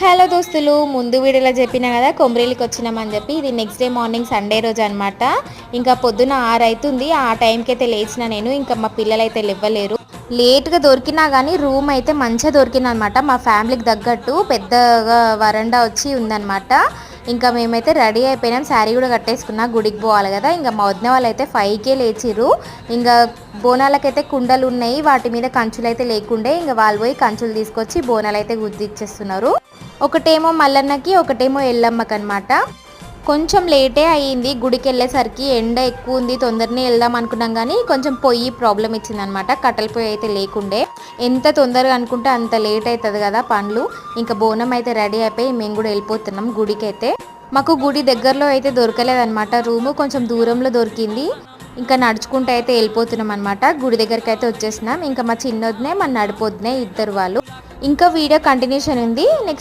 Hello దోస్తులు, ముందు వీడియోలో చెప్పినా కదా కొమరేలికి వచ్చినామని చెప్పి. ఇది నెక్స్ట్ డే మార్నింగ్ సండే రోజు అనమాట. ఇంకా పొద్దున 6 అవుతుంది. ఆ టైంకి అయితే లేచిన నేను. ఇంకా మా పిల్లలు అయితే లేవలేరు. లేట్గా దొరికినా కానీ రూమ్ అయితే మంచిగా దొరికిందనమాట. మా ఫ్యామిలీకి తగ్గట్టు పెద్దగా వరండా వచ్చి ఉందన్నమాట. ఇంకా మేమైతే రెడీ అయిపోయినాం. శారీ కూడా కట్టేసుకున్నా, గుడికి పోవాలి కదా. ఇంకా మా వదిన వాళ్ళు అయితే 5కే లేచిర్రు. ఇంకా బోనాలకైతే కుండలు ఉన్నాయి, వాటి మీద కంచులు అయితే లేకుండే. ఇంకా వాళ్ళు పోయి కంచులు తీసుకొచ్చి బోనాలు అయితే గుద్దిచ్చేస్తున్నారు. ఒకటేమో మల్లన్నకి, ఒకటేమో ఎల్లమ్మకి అనమాట. కొంచెం లేటే అయ్యింది. గుడికి వెళ్ళేసరికి ఎండ ఎక్కువ ఉంది, తొందరనే వెళ్దాం అనుకున్నాం కానీ కొంచెం పొయ్యి ప్రాబ్లం ఇచ్చిందనమాట. కట్టెల పొయ్యి అయితే లేకుండే. ఎంత తొందరగా అనుకుంటే అంత లేట్ అవుతుంది కదా పనులు. ఇంకా బోనం అయితే రెడీ అయిపోయి మేము కూడా వెళ్ళిపోతున్నాం గుడికి అయితే. మాకు గుడి దగ్గరలో అయితే దొరకలేదనమాట రూము, కొంచెం దూరంలో దొరికింది. ఇంకా నడుచుకుంటూ అయితే వెళ్ళిపోతున్నాం అనమాట. గుడి దగ్గరికి అయితే వచ్చేసినాం. ఇంకా మా చిన్నొద్దునే మా నడిపొద్దునే ఇద్దరు వాళ్ళు. ఇంకా వీడియో కంటిన్యూషన్ ఉంది. నెక్స్ట్